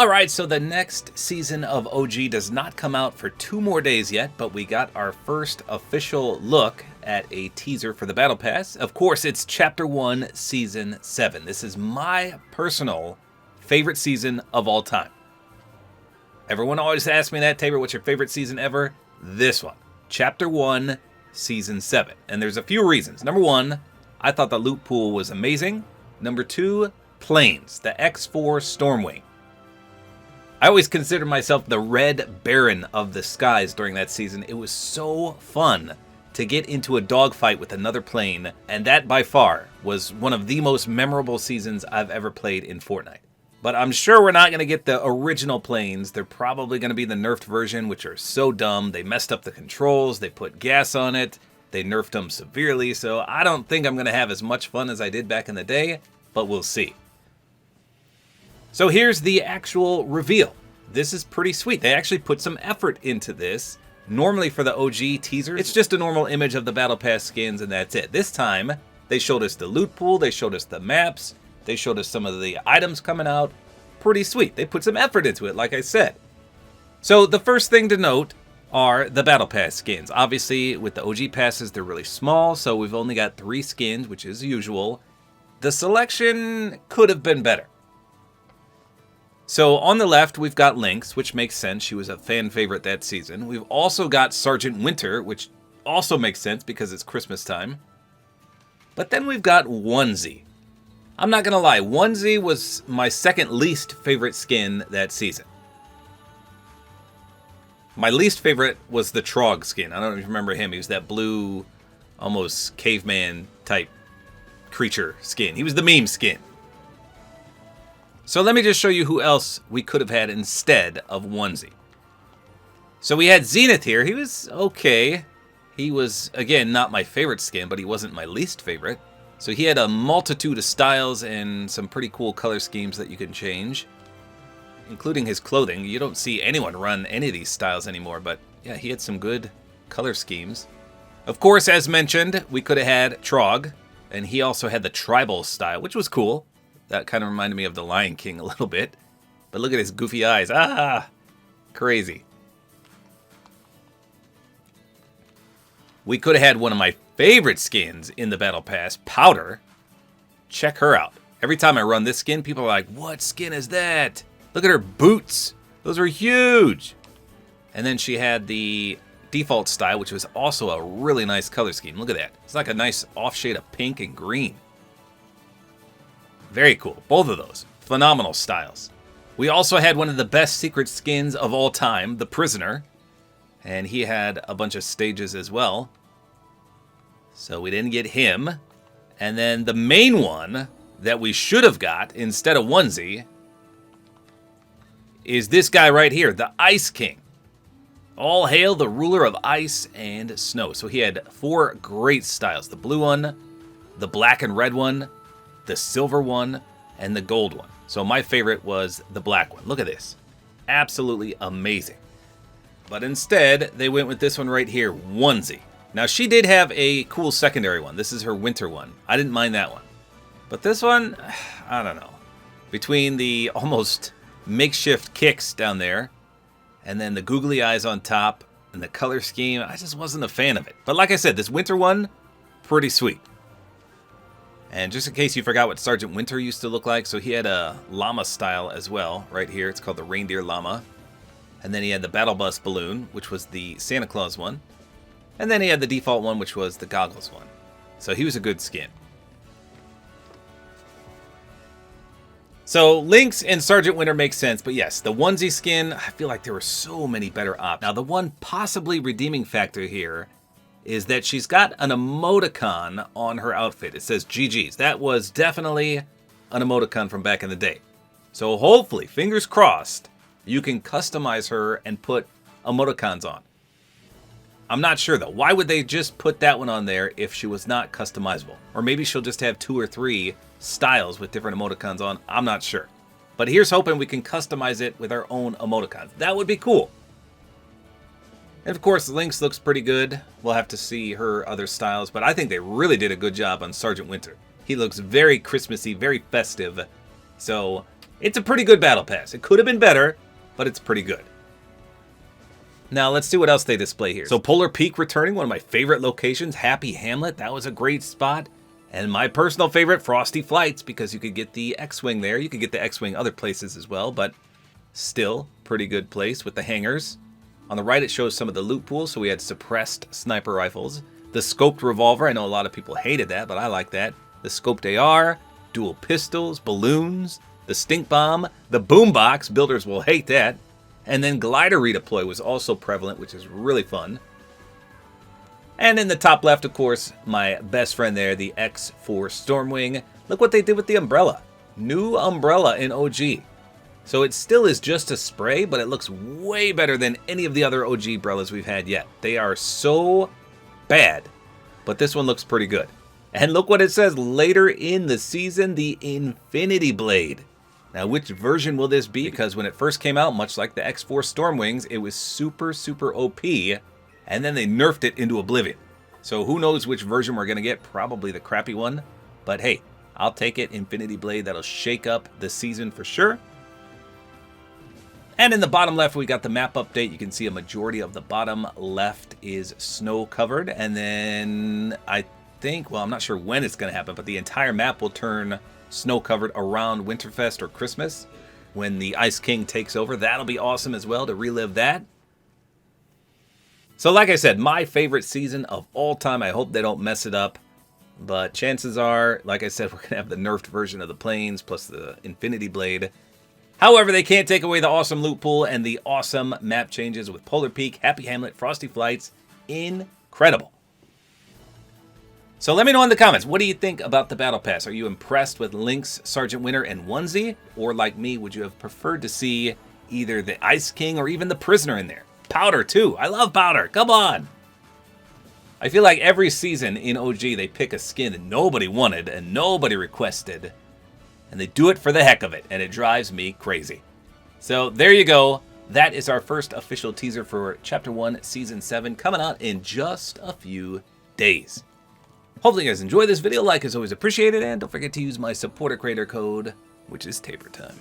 Alright, so the next season of OG does not come out for 2 more days yet, but we got our first official look at a teaser for the Battle Pass. Of course, it's Chapter 1, Season 7. This is my personal favorite season of all time. Everyone always asks me that, Tabor, what's your favorite season ever? This one. Chapter 1, Season 7. And there's a few reasons. Number 1, I thought the loot pool was amazing. Number 2, planes. The X4 Stormwing. I always considered myself the Red Baron of the skies during that season. It was so fun to get into a dogfight with another plane, and that by far was one of the most memorable seasons I've ever played in Fortnite. But I'm sure we're not going to get the original planes. They're probably going to be the nerfed version, which are so dumb. They messed up the controls, they put gas on it, they nerfed them severely, so I don't think I'm going to have as much fun as I did back in the day, but we'll see. So here's the actual reveal. This is pretty sweet. They actually put some effort into this. Normally for the OG teaser, it's just a normal image of the Battle Pass skins and that's it. This time, they showed us the loot pool, they showed us the maps, they showed us some of the items coming out. Pretty sweet. They put some effort into it, like I said. So the first thing to note are the Battle Pass skins. Obviously, with the OG passes, they're really small, so we've only got 3 skins, which is usual. The selection could have been better. So on the left, we've got Lynx, which makes sense. She was a fan favorite that season. We've also got Sergeant Winter, which also makes sense because it's Christmas time. But then we've got Onesie. I'm not going to lie, Onesie was my second least favorite skin that season. My least favorite was the Trog skin. I don't even remember him. He was that blue, almost caveman type creature skin. He was the meme skin. So let me just show you who else we could have had instead of Onesie. So we had Zenith here. He was okay. He was, again, not my favorite skin, but he wasn't my least favorite. So he had a multitude of styles and some pretty cool color schemes that you can change, including his clothing. You don't see anyone run any of these styles anymore, but yeah, he had some good color schemes. Of course, as mentioned, we could have had Trog, and he also had the tribal style, which was cool. That kind of reminded me of the Lion King a little bit. But look at his goofy eyes. Ah, crazy. We could have had one of my favorite skins in the Battle Pass, Powder. Check her out. Every time I run this skin, people are like, what skin is that? Look at her boots. Those are huge. And then she had the default style, which was also a really nice color scheme. Look at that. It's like a nice off shade of pink and green. Very cool. Both of those. Phenomenal styles. We also had one of the best secret skins of all time, the Prisoner. And he had a bunch of stages as well. So we didn't get him. And then the main one that we should have got instead of Onesie is this guy right here, the Ice King. All hail the ruler of ice and snow. So he had 4 great styles. The blue one, the black and red one, the silver one, and the gold one. So my favorite was the black one. Look at this. Absolutely amazing. But instead, they went with this one right here, Onesie. Now, she did have a cool secondary one. This is her winter one. I didn't mind that one. But this one, I don't know. Between the almost makeshift kicks down there, and then the googly eyes on top, and the color scheme, I just wasn't a fan of it. But like I said, this winter one, pretty sweet. And just in case you forgot what Sergeant Winter used to look like, so he had a llama style as well, right here. It's called the Reindeer Llama. And then he had the Battle Bus Balloon, which was the Santa Claus one. And then he had the default one, which was the Goggles one. So he was a good skin. So Lynx and Sergeant Winter makes sense, but yes, the Onesie skin, I feel like there were so many better options. Now the one possibly redeeming factor here is that she's got an emoticon on her outfit. It says GG's. That was definitely an emoticon from back in the day. So hopefully, fingers crossed, you can customize her and put emoticons on. I'm not sure though. Why would they just put that one on there if she was not customizable? Or maybe she'll just have 2 or 3 styles with different emoticons on. I'm not sure. But here's hoping we can customize it with our own emoticons. That would be cool. And of course, Lynx looks pretty good. We'll have to see her other styles, but I think they really did a good job on Sergeant Winter. He looks very Christmassy, very festive. So It's a pretty good battle pass. It could have been better, but it's pretty good. Now, let's see what else they display here. So, Polar Peak returning, one of my favorite locations. Happy Hamlet, that was a great spot. And my personal favorite, Frosty Flights, because you could get the X-Wing there. You could get the X-Wing other places as well, but still, pretty good place with the hangars. On the right, it shows some of the loot pools. So we had suppressed sniper rifles. The scoped revolver, I know a lot of people hated that, but I like that. The scoped AR, dual pistols, balloons, the stink bomb, the boombox, builders will hate that. And then glider redeploy was also prevalent, which is really fun. And in the top left, of course, my best friend there, the X4 Stormwing. Look what they did with the umbrella. New umbrella in OG. So it still is just a spray, but it looks way better than any of the other OG umbrellas we've had yet. They are so bad, but this one looks pretty good. And look what it says later in the season, the Infinity Blade. Now, which version will this be? Because when it first came out, much like the X4 Stormwings, it was super, super OP, and then they nerfed it into oblivion. So who knows which version we're going to get? Probably the crappy one. But hey, I'll take it. Infinity Blade, that'll shake up the season for sure. And in the bottom left, we got the map update. You can see a majority of the bottom left is snow covered. And then I think, well, I'm not sure when it's going to happen, but the entire map will turn snow covered around Winterfest or Christmas when the Ice King takes over. That'll be awesome as well to relive that. So like I said, my favorite season of all time. I hope they don't mess it up, but chances are, like I said, we're going to have the nerfed version of the planes plus the Infinity Blade. However, they can't take away the awesome loot pool and the awesome map changes with Polar Peak, Happy Hamlet, Frosty Flights. Incredible. So let me know in the comments, what do you think about the Battle Pass? Are you impressed with Link's Sergeant Winter and Onesie? Or like me, would you have preferred to see either the Ice King or even the Prisoner in there? Powder too. I love Powder. Come on. I feel like every season in OG they pick a skin that nobody wanted and nobody requested. And they do it for the heck of it. And it drives me crazy. So there you go. That is our first official teaser for Chapter 1, Season 7, coming out in just a few days. Hopefully you guys enjoy this video. Like is always appreciated. And don't forget to use my Support-A-Creator code, which is tabortime.